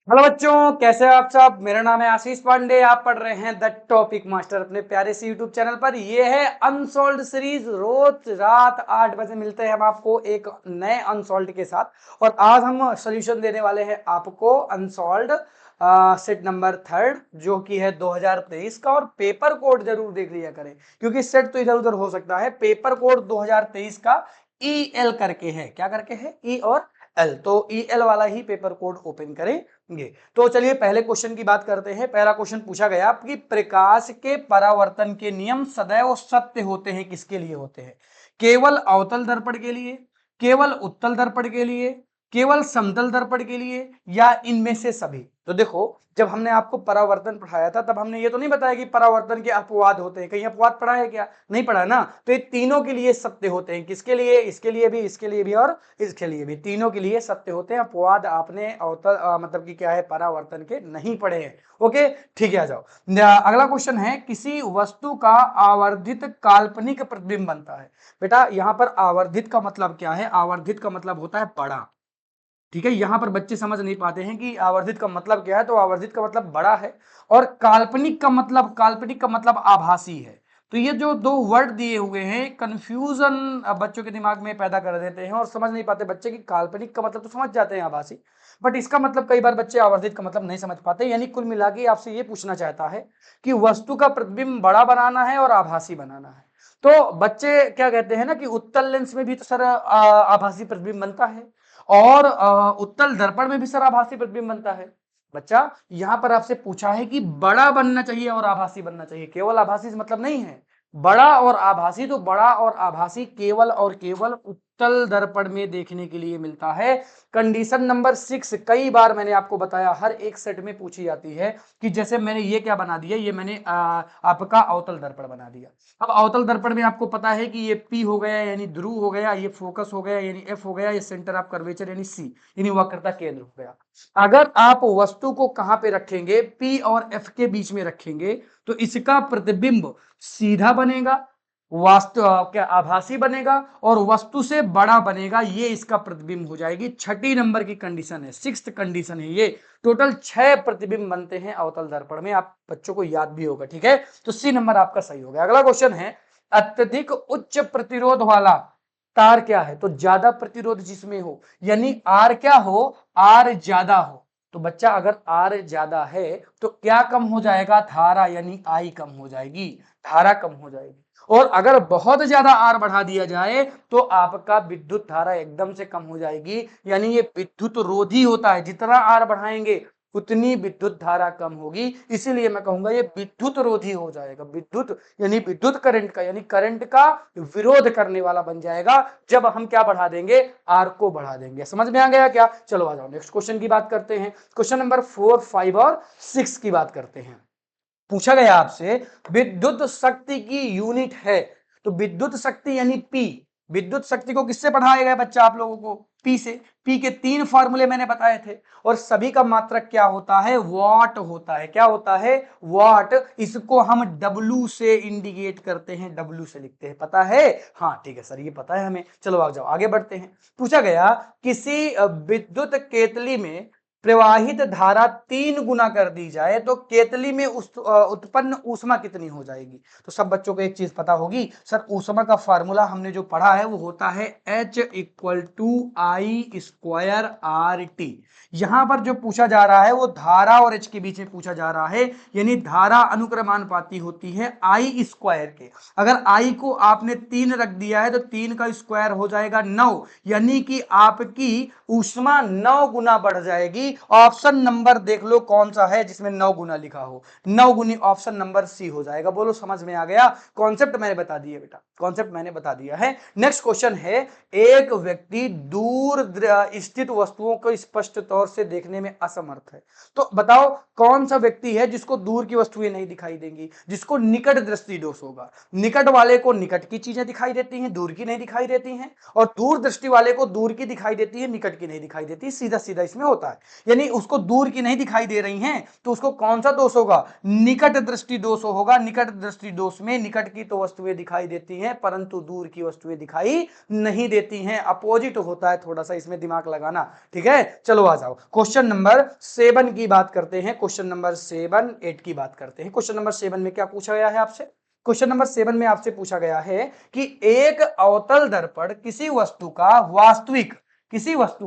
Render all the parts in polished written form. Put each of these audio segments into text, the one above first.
Hello बच्चों, कैसे हो आप सब। मेरा नाम है आशीष पांडे। आप पढ़ रहे हैं द टॉपिक मास्टर अपने प्यारे से यूट्यूब चैनल पर। ये है अनसॉल्व्ड सीरीज। रोज रात 8 बजे मिलते हैं हम आपको एक नए अनसॉल्व्ड के साथ। और आज हम सोल्यूशन देने वाले हैं आपको अनसॉल्व्ड सेट नंबर थर्ड, जो कि है 2023 का। और पेपर कोड जरूर देख लिया करें, क्योंकि सेट तो इधर उधर हो सकता है। पेपर कोड 2023 का EL करके है। क्या करके है? ई और एल। तो EL वाला ही पेपर कोड ओपन करेंगे। तो चलिए पहले क्वेश्चन की बात करते हैं। पहला क्वेश्चन पूछा गया कि प्रकाश के परावर्तन के नियम सदैव सत्य होते हैं। किसके लिए होते हैं? केवल अवतल दर्पण के लिए, केवल उत्तल दर्पण के लिए, केवल समतल दर्पण के लिए, या इनमें से सभी। तो देखो, जब हमने आपको परावर्तन पढ़ाया था तब हमने ये तो नहीं बताया कि परावर्तन के अपवाद होते हैं। कहीं अपवाद पढ़ा है क्या? नहीं पढ़ा ना। तो ये तीनों के लिए सत्य होते हैं। किसके लिए? इसके लिए भी, इसके लिए भी और इसके लिए भी। तीनों के लिए सत्य होते हैं। अपवाद आपने अवतल मतलब कि क्या है, परावर्तन के नहीं पढ़े हैं। ओके, ठीक है। आ जाओ, अगला क्वेश्चन है, किसी वस्तु का आवर्धित काल्पनिक प्रतिबिंब बनता है। बेटा यहां पर आवर्धित का मतलब क्या है? आवर्धित का मतलब होता है बड़ा। ठीक है, यहां पर बच्चे समझ नहीं पाते हैं कि आवर्धित का मतलब क्या है। तो आवर्धित का मतलब बड़ा है, और काल्पनिक का मतलब, काल्पनिक का मतलब आभासी है। तो ये जो दो वर्ड दिए हुए हैं, कंफ्यूजन बच्चों के दिमाग में पैदा कर देते हैं और समझ नहीं पाते बच्चे कि काल्पनिक का मतलब तो समझ जाते हैं आभासी, बट इसका मतलब कई बार बच्चे आवर्धित का मतलब नहीं समझ पाते। यानी कुल मिला के आपसे ये पूछना चाहता है कि वस्तु का प्रतिबिंब बड़ा बनाना है और आभासी बनाना है। तो बच्चे क्या कहते हैं ना कि उत्तल लेंस में भी तो सर आभासी प्रतिबिंब बनता है, और उत्तल दर्पण में भी सर आभासी प्रतिबिंब बनता है। बच्चा यहां पर आपसे पूछा है कि बड़ा बनना चाहिए और आभासी बनना चाहिए। केवल आभासी से मतलब नहीं है, बड़ा और आभासी। तो बड़ा और आभासी केवल और केवल उत्तल दर्पण में देखने के लिए मिलता है। कंडीशन नंबर 6 कई बार मैंने आपको बताया, हर एक सेट में पूछी जाती है। कि जैसे मैंने ये क्या बना दिया, ये मैंने आपका अवतल दर्पण बना दिया। अब अवतल दर्पण में आपको पता है कि ये P हो गया यानी ध्रुव हो गया, ये फोकस हो गया यानी F हो गया, ये सेंटर ऑफ कर्वेचर यानी C यानी वक्रता केंद्र हो गया। अगर आप वस्तु को कहां पे रखेंगे, P और F के बीच में रखेंगे, तो इसका प्रतिबिंब सीधा बनेगा, वास्तव क्या आभासी बनेगा, और वस्तु से बड़ा बनेगा। ये इसका प्रतिबिंब हो जाएगी। छठी नंबर की कंडीशन है, 6th कंडीशन है ये। टोटल 6 प्रतिबिंब बनते हैं अवतल दर्पण में। आप बच्चों को याद भी होगा। ठीक है, तो C नंबर आपका सही हो गया। अगला क्वेश्चन है, अत्यधिक उच्च प्रतिरोध वाला तार क्या है? तो ज्यादा प्रतिरोध जिसमें हो, यानी R क्या हो, R ज्यादा हो। तो बच्चा अगर R ज्यादा है तो क्या कम हो जाएगा? धारा यानी I कम हो जाएगी, धारा कम हो जाएगी। और अगर बहुत ज्यादा R बढ़ा दिया जाए तो आपका विद्युत धारा एकदम से कम हो जाएगी। यानी ये विद्युत रोधी होता है। जितना R बढ़ाएंगे उतनी विद्युत धारा कम होगी। इसीलिए मैं कहूंगा ये विद्युत रोधी हो जाएगा। विद्युत यानी विद्युत करंट का, यानी करंट का विरोध करने वाला बन जाएगा जब हम क्या बढ़ा देंगे, आर को बढ़ा देंगे। समझ में आ गया क्या? चलो आ जाओ नेक्स्ट क्वेश्चन की बात करते हैं। क्वेश्चन नंबर 4, 5 और 6 की बात करते हैं। पूछा गया आपसे, विद्युत शक्ति की यूनिट है। तो विद्युत शक्ति यानी P, विद्युत शक्ति को किससे पढ़ाया गया बच्चा आप लोगों को? P से। P के 3 फॉर्मूले मैंने बताए थे, और सभी का मात्रक क्या होता है? वॉट होता है। क्या होता है? वॉट। इसको हम W से इंडिकेट करते हैं, W से लिखते हैं। पता है? हाँ ठीक है सर, ये पता है हमें। चलो आ जाओ आगे बढ़ते हैं। पूछा गया, किसी विद्युत केतली में प्रवाहित धारा 3 गुना कर दी जाए तो केतली में उत्पन्न ऊष्मा कितनी हो जाएगी? तो सब बच्चों को एक चीज पता होगी, सर ऊष्मा का फार्मूला हमने जो पढ़ा है वो होता है H = I²RT। यहां पर जो पूछा जा रहा है वो धारा और H के बीच में पूछा जा रहा है। यानी धारा अनुक्रमानुपाती होती है I² के। अगर I को आपने 3 रख दिया है तो 3 का स्क्वायर हो जाएगा 9, यानी कि आपकी ऊष्मा 9 गुना बढ़ जाएगी। ऑप्शन नंबर देख लो कौन सा है जिसमें 9 गुना लिखा हो। 9 गुनी ऑप्शन नंबर C हो जाएगा। बोलो समझ में आ गया? कॉन्सेप्ट मैंने बता दिया बेटा, कॉन्सेप्ट मैंने बता दिया है। नेक्स्ट क्वेश्चन है, एक व्यक्ति दूर स्थित वस्तुओं को स्पष्ट तौर से देखने में असमर्थ है। तो बताओ कौन सा व्यक्ति है जिसको दूर की वस्तुएं नहीं दिखाई देंगी? जिसको निकट दृष्टि दोष होगा। निकट वाले को निकट की चीजें दिखाई देती हैं, दूर की नहीं दिखाई देती हैं, और दूर दृष्टि वाले को दूर की दिखाई देती है, निकट की नहीं दिखाई देती। सीधा सीधा इसमें होता है। यानी उसको दूर की नहीं दिखाई दे रही हैं, तो उसको कौन सा दोष होगा, निकट दृष्टि दोष होगा। निकट दृष्टि दोष में निकट की तो वस्तुएं दिखाई देती हैं परंतु दूर की वस्तुएं दिखाई नहीं देती हैं, अपोजिट होता है, थोड़ा सा इसमें दिमाग लगाना। ठीक है, चलो आ जाओ क्वेश्चन नंबर 7 की बात करते हैं। क्वेश्चन नंबर 8 की बात करते हैं। क्वेश्चन नंबर 7 में क्या पूछा गया है आपसे? क्वेश्चन नंबर 7 में आपसे पूछा गया है कि एक अवतल दर्पण किसी वस्तु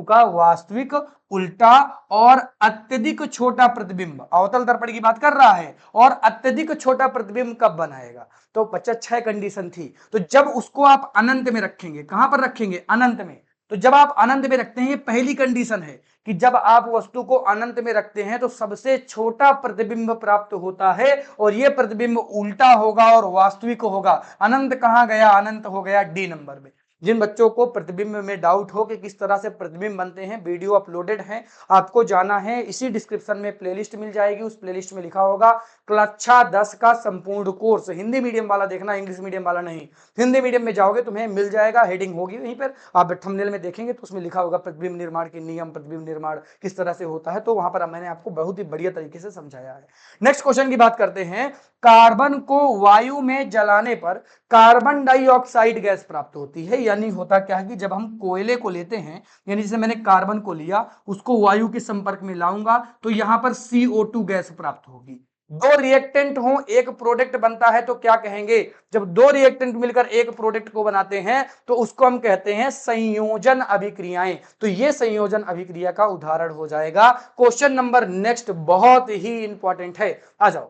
का वास्तविक उल्टा और अत्यधिक छोटा प्रतिबिंब, अवतल दर्पण की बात कर रहा है, और अत्यधिक छोटा प्रतिबिंब कब बनाएगा? तो बच्चा 6 कंडीशन थी। तो जब उसको आप अनंत में रखेंगे, कहां पर रखेंगे, अनंत में। तो जब आप अनंत में रखते हैं, ये पहली कंडीशन है कि जब आप वस्तु को अनंत में रखते हैं तो सबसे छोटा प्रतिबिंब प्राप्त होता है और यह प्रतिबिंब उल्टा होगा और वास्तविक होगा। अनंत कहां गया, अनंत हो गया डी नंबर में। जिन बच्चों को प्रतिबिंब में डाउट हो कि किस तरह से प्रतिबिंब बनते हैं, वीडियो अपलोडेड है, आपको जाना है, इसी डिस्क्रिप्शन में प्लेलिस्ट मिल जाएगी, उस प्लेलिस्ट में लिखा होगा कक्षा 10 का संपूर्ण कोर्स। हिंदी मीडियम वाला देखना, इंग्लिश मीडियम वाला नहीं। हिंदी मीडियम में जाओगे तुम्हें मिल जाएगा, हेडिंग होगी वहीं पर, आप थंबनेल में देखेंगे तो उसमें लिखा होगा प्रतिबिंब निर्माण के नियम, प्रतिबिंब निर्माण किस तरह से होता है, तो वहां पर मैंने आपको बहुत ही बढ़िया तरीके से समझाया है। नेक्स्ट क्वेश्चन की बात करते हैं। कार्बन को वायु में जलाने पर कार्बन डाइऑक्साइड गैस प्राप्त होती है। यानी होता क्या है कि जब हम कोयले को लेते हैं, यानी जैसे मैंने कार्बन को लिया, उसको वायु के संपर्क में लाऊंगा तो यहां पर CO2 गैस प्राप्त होगी। दो रिएक्टेंट हो, एक प्रोडक्ट बनता है, तो क्या कहेंगे, जब दो रिएक्टेंट मिलकर एक प्रोडक्ट को बनाते हैं तो उसको हम कहते हैं संयोजन अभिक्रियाएं। तो ये संयोजन अभिक्रिया का उदाहरण हो जाएगा। क्वेश्चन नंबर नेक्स्ट बहुत ही इंपॉर्टेंट है, आ जाओ।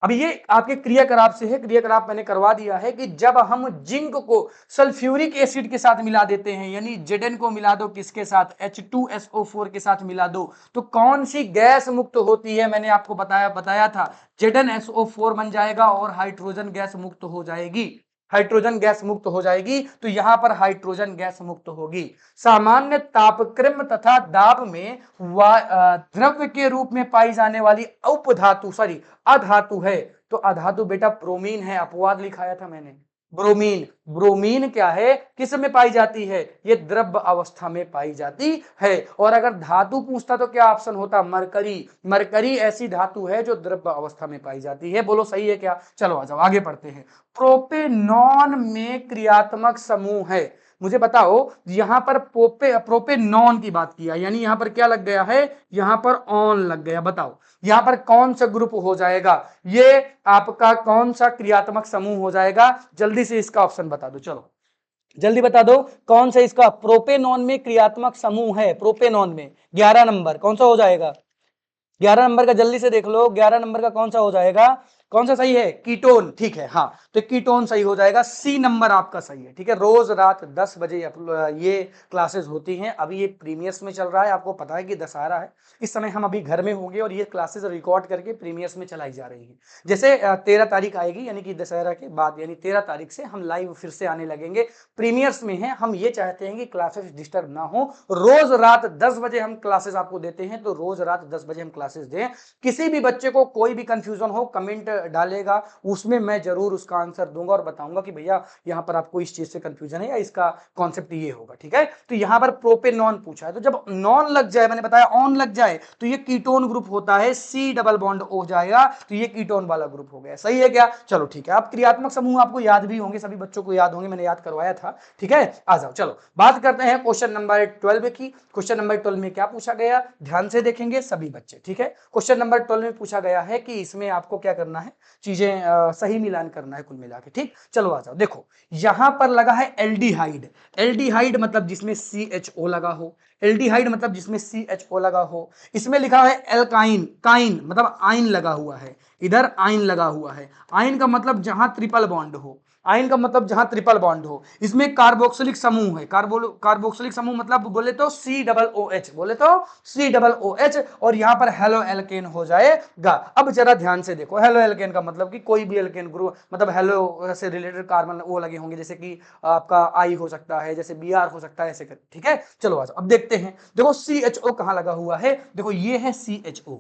अभी ये आपके क्रियाकलाप से है, क्रियाकलाप मैंने करवा दिया है कि जब हम जिंक को सल्फ्यूरिक एसिड के साथ मिला देते हैं, यानी Zn को मिला दो किसके साथ, H2SO4 के साथ मिला दो, तो कौन सी गैस मुक्त होती है, मैंने आपको बताया था ZnSO4 बन जाएगा और हाइड्रोजन गैस मुक्त हो जाएगी। हाइड्रोजन गैस मुक्त हो जाएगी, तो यहां पर हाइड्रोजन गैस मुक्त होगी। सामान्य तापक्रम तथा दाब में द्रव्य के रूप में पाई जाने वाली उपधातु अधातु है, तो अधातु बेटा ब्रोमीन है, अपवाद लिखाया था मैंने। ब्रोमीन क्या है, किस में पाई जाती है, ये द्रव्य अवस्था में पाई जाती है। और अगर धातु पूछता तो क्या ऑप्शन होता, मरकरी ऐसी धातु है जो द्रव्य अवस्था में पाई जाती है। बोलो सही है क्या? चलो आ जाओ आगे पढ़ते हैं। प्रोपेनॉन में क्रियात्मक समूह है, मुझे बताओ यहां पर प्रोपेनॉन की बात किया, यानी यहां पर क्या लग गया है, यहां पर ऑन लग गया। बताओ यहां पर कौन सा ग्रुप हो जाएगा, ये आपका कौन सा क्रियात्मक समूह हो जाएगा, जल्दी से इसका ऑप्शन बता दो, चलो जल्दी बता दो कौन सा इसका प्रोपेनॉन में क्रियात्मक समूह है। प्रोपेनॉन में 11 नंबर कौन सा हो जाएगा, 11 नंबर का जल्दी से देख लो, 11 नंबर का कौन सा हो जाएगा, कौन सा सही है, कीटोन। ठीक है, हाँ तो कीटोन सही हो जाएगा, सी नंबर आपका सही है। ठीक है, रोज रात 10 बजे ये क्लासेस होती हैं। अभी ये प्रीमियर्स में चल रहा है, आपको पता है कि दशहरा है, इस समय हम अभी घर में होंगे और ये क्लासेस रिकॉर्ड करके प्रीमियर्स में चलाई जा रही है। जैसे 13 तारीख आएगी, यानी कि दशहरा के बाद, यानी 13 तारीख से हम लाइव फिर से आने लगेंगे, प्रीमियर्स में है। हम ये चाहते हैं कि क्लासेस डिस्टर्ब ना हो, रोज रात 10 बजे हम क्लासेस आपको देते हैं, तो रोज रात 10 बजे हम क्लासेस दें। किसी भी बच्चे को कोई भी कंफ्यूजन हो, कमेंट डालेगा, उसमें मैं जरूर उसका आंसर दूंगा और बताऊंगा कि भैया यहाँ पर आपको इस चीज से कंफ्यूजन है या इसका कॉन्सेप्ट ये होगा। ठीक है, तो यहाँ पर प्रोपेनॉन पूछा है, तो जब नॉन लग जाए, मैंने बताया ऑन लग जाए, तो ये कीटोन ग्रुप होता है, C डबल बॉन्ड हो जाएगा, तो ये कीटोन वाला ग्रुप हो गया। सही है क्या? चलो ठीक है, आप क्रियात्मक समूह आपको याद भी होंगे, सभी बच्चों को याद होंगे, मैंने याद करवाया था। ठीक है, आ जाओ चलो बात करते हैं क्वेश्चन नंबर 12 की। क्वेश्चन नंबर 12 में क्या पूछा गया, ध्यान से देखेंगे सभी बच्चे। ठीक है, क्वेश्चन नंबर 12 में पूछा गया है कि इसमें आपको क्या करना है, चीजें सही मिलान करना है कुल मिला के। ठीक, चलो आ जाओ, देखो यहां पर लगा है एल्डिहाइड। एल्डिहाइड मतलब जिसमें CHO लगा हो, एल्डिहाइड मतलब जिसमें CHO लगा हो। इसमें लिखा है एल्काइन, काइन मतलब आइन लगा हुआ है, इधर आइन लगा हुआ है। आइन का मतलब जहां ट्रिपल बॉन्ड हो, आयन का मतलब जहां ट्रिपल बॉन्ड हो। इसमें कार्बोक्सिलिक समूह है, कार्बोक्सिलिक समूह मतलब बोले तो COOH, बोले तो COOH, और यहां पर हेलो एल्केन हो जाएगा। अब जरा ध्यान से देखो, हेलो एल्केन का मतलब कि कोई भी एल्केन ग्रुप, मतलब हेलो से रिलेटेड कार्बन वो लगे होंगे, जैसे कि आपका I हो सकता है, जैसे Br हो सकता है, ऐसे कर। ठीक है, चलो आ जाओ अब देखते हैं। देखो CHO कहां लगा हुआ है, देखो ये है CHO,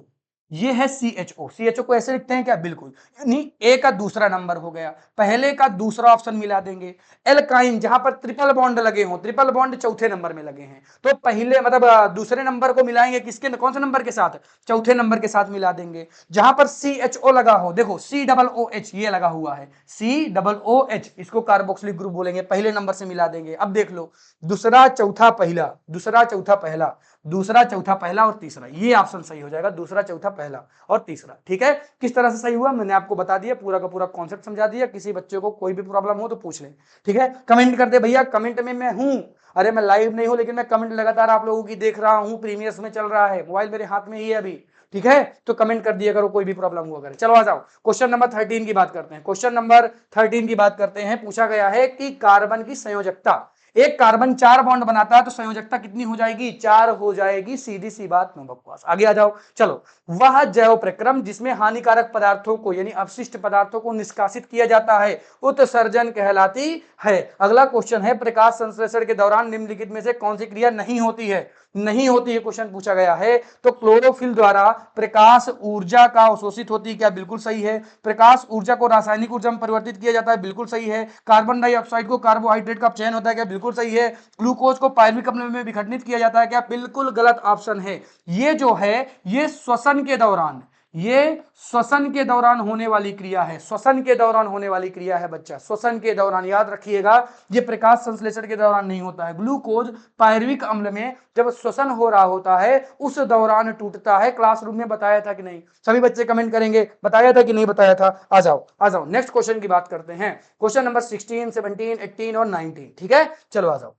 ये है CHO। CHO को ऐसे लिखते हैं क्या? बिल्कुल, यानी ए का दूसरा नंबर हो गया, पहले का दूसरा ऑप्शन मिला देंगे। एल्काइन, जहां पर ट्रिपल बॉन्ड लगे हों, ट्रिपल बॉन्ड चौथे नंबर में लगे हैं, तो पहले मतलब दूसरे नंबर को मिलाएंगे किसके, कौन से नंबर के साथ? चौथे नंबर के साथ मिला देंगे। जहां पर CHO लगा हो, देखो COOH ये लगा हुआ है, COOH, इसको कार्बोक्सिलिक ग्रुप बोलेंगे, पहले नंबर से मिला देंगे। अब देख लो, दूसरा चौथा पहला, दूसरा चौथा पहला, दूसरा चौथा पहला और तीसरा, ये ऑप्शन सही हो जाएगा, दूसरा चौथा पहला और तीसरा। ठीक है, किस तरह से सही हुआ मैंने आपको बता दिया, पूरा का पूरा कॉन्सेप्ट समझा दिया। किसी बच्चे को कोई भी प्रॉब्लम हो तो पूछ ले। ठीक है, कमेंट कर दे भैया, कमेंट में मैं हूं। अरे मैं लाइव नहीं हूं, लेकिन मैं कमेंट लगातार आप लोगों की देख रहा हूं, प्रीमियर्स में चल रहा है, मोबाइल मेरे हाथ में ही है अभी। ठीक है, तो कमेंट कर दिया करो कोई भी प्रॉब्लम हुआ करे। चलो आ जाओ, क्वेश्चन नंबर 13 की बात करते हैं। क्वेश्चन नंबर 13 की बात करते हैं। पूछा गया है कि कार्बन की संयोजकता, एक कार्बन 4 बॉन्ड बनाता है तो संयोजकता कितनी हो जाएगी? 4 हो जाएगी, सीधी सी बात, नो बकवास। आगे आ जाओ। चलो, वह जैव प्रक्रम जिसमें हानिकारक पदार्थों को यानी अपशिष्ट पदार्थों को निष्कासित किया जाता है उत्सर्जन कहलाती है। अगला क्वेश्चन है, प्रकाश संश्लेषण के दौरान निम्नलिखित में से कौन सी क्रिया नहीं होती है? नहीं होती है, क्वेश्चन पूछा गया है। तो क्लोरोफिल द्वारा प्रकाश ऊर्जा का अवशोषित होती है क्या? बिल्कुल सही है। प्रकाश ऊर्जा को रासायनिक ऊर्जा में परिवर्तित किया जाता है, बिल्कुल सही है। कार्बन डाइऑक्साइड को कार्बोहाइड्रेट का चयन होता है क्या? बिल्कुल सही है। ग्लूकोज को पायरुविक अम्ल में विघटनित किया जाता है क्या? बिल्कुल गलत ऑप्शन है। ये जो है ये श्वसन के दौरान, ये श्वसन के दौरान होने वाली क्रिया है, श्वसन के दौरान होने वाली क्रिया है बच्चा, श्वसन के दौरान, याद रखिएगा। ये प्रकाश संश्लेषण के दौरान नहीं होता है। ग्लूकोज पायरुविक अम्ल में जब श्वसन हो रहा होता है उस दौरान टूटता है। क्लासरूम में बताया था कि नहीं? सभी बच्चे कमेंट करेंगे, बताया था कि नहीं बताया था? आ जाओ आ जाओ, नेक्स्ट क्वेश्चन की बात करते हैं। क्वेश्चन नंबर 16, 17, 18 और 19। ठीक है, चलो आ जाओ,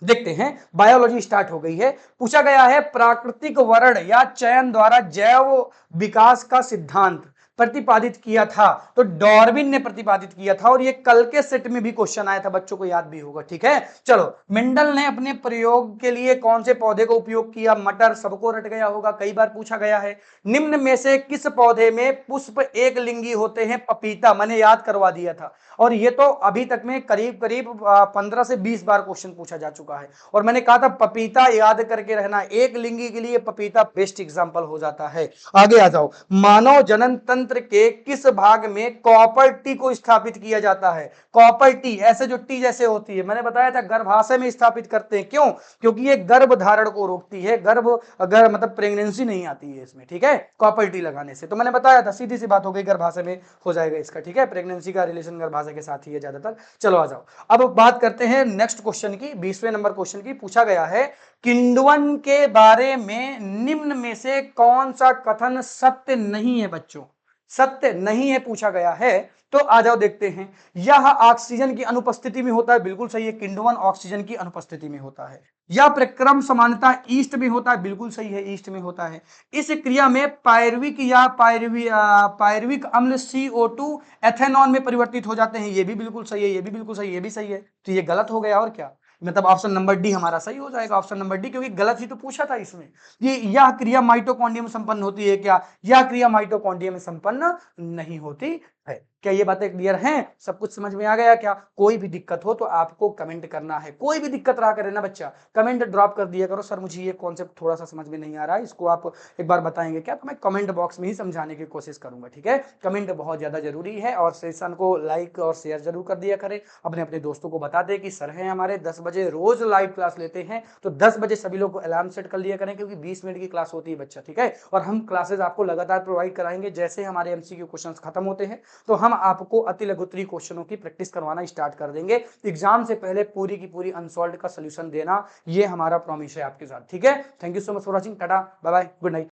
देखते हैं। बायोलॉजी स्टार्ट हो गई है। पूछा गया है, प्राकृतिक वर्ण या चयन द्वारा जैव विकास का सिद्धांत प्रतिपादित किया था। तो डार्विन ने प्रतिपादित किया था, और ये कल के सेट में भी क्वेश्चन आया था, बच्चों को याद भी होगा। ठीक है, चलो, मेंडल ने अपने प्रयोग के लिए कौन से पौधे का उपयोग किया? मटर, सबको रट गया होगा, कई बार पूछा गया है। निम्न में से किस पौधे में पुष्प एक लिंगी होते हैं? पपीता, मैंने याद करवा दिया था, और ये तो अभी तक में करीब करीब 15 से 20 बार क्वेश्चन पूछा जा चुका है। और मैंने कहा था पपीता याद करके रहना, एक लिंगी के लिए पपीता बेस्ट एग्जांपल हो जाता है। आगे आ जाओ, मानव जनन तंत्र के किस भाग में कॉपर टी को स्थापित किया जाता है? कॉपर टी, ऐसे जो टी जैसे होती है, मैंने बताया था गर्भाशय में स्थापित करते हैं। क्यों? क्योंकि ये गर्भ धारण को रोकती है, गर्भ अगर मतलब प्रेगनेंसी नहीं आती है इसमें। ठीक है, कॉपर टी लगाने से, तो मैंने बताया था, सीधी सी बात हो गई, गर्भाशय में हो जाएगा इसका। ठीक है, प्रेगनेंसी का रिलेशन गर्भाशय के साथ ही है ज्यादातर। चलो आ जाओ, अब बात करते हैं नेक्स्ट क्वेश्चन की, 20वें नंबर क्वेश्चन की। पूछा गया है, किण्वन के बारे में निम्न में से कौन सा कथन सत्य नहीं है? बच्चों, सत्य नहीं है पूछा गया है। तो आ जाओ देखते हैं। यह ऑक्सीजन की अनुपस्थिति में होता है, बिल्कुल सही है, किण्वन ऑक्सीजन की अनुपस्थिति में होता है। यह प्रक्रम समानता ईस्ट में होता है, बिल्कुल सही है, ईस्ट में होता है। इस क्रिया में पायरुविक या पायरुविक अम्ल CO2 एथेनॉल में परिवर्तित हो जाते हैं, ये भी बिल्कुल सही है, ये भी बिल्कुल सही है, ये भी सही है। तो ये गलत हो गया, और क्या, मतलब ऑप्शन नंबर डी हमारा सही हो जाएगा, ऑप्शन नंबर डी, क्योंकि गलत ही तो पूछा था इसमें। ये यह क्रिया माइटोकॉन्ड्रिया में संपन्न होती है क्या? यह क्रिया माइटोकॉन्ड्रिया में संपन्न नहीं होती है। क्या ये बातें क्लियर हैं? सब कुछ समझ में आ गया क्या? कोई भी दिक्कत हो तो आपको कमेंट करना है, कोई भी दिक्कत रहा करे ना बच्चा, कमेंट ड्रॉप कर दिया करो, सर मुझे ये कॉन्सेप्ट थोड़ा सा समझ में नहीं आ रहा है, इसको आप एक बार बताएंगे क्या? तो मैं कमेंट बॉक्स में ही समझाने की कोशिश करूंगा। ठीक है, कमेंट बहुत ज्यादा जरूरी है, और सेशन को लाइक और शेयर जरूर कर दिया करें। अपने अपने दोस्तों को बता दें कि सर हैं हमारे 10 बजे रोज लाइव क्लास लेते हैं, तो 10 बजे सभी लोग को अलार्म सेट कर लिया करें, क्योंकि 20 मिनट की क्लास होती है बच्चा। ठीक है, और हम क्लासेस आपको लगातार प्रोवाइड कराएंगे। जैसे हमारे एमसीक्यू क्वेश्चंस खत्म होते हैं तो हम आपको अति लघुत्तरी क्वेश्चनों की प्रैक्टिस करवाना स्टार्ट कर देंगे। एग्जाम से पहले पूरी की पूरी अनसॉल्व्ड का सॉल्यूशन देना, ये हमारा प्रॉमिस है आपके साथ। ठीक है, thank you so much for watching, tata bye bye, good night.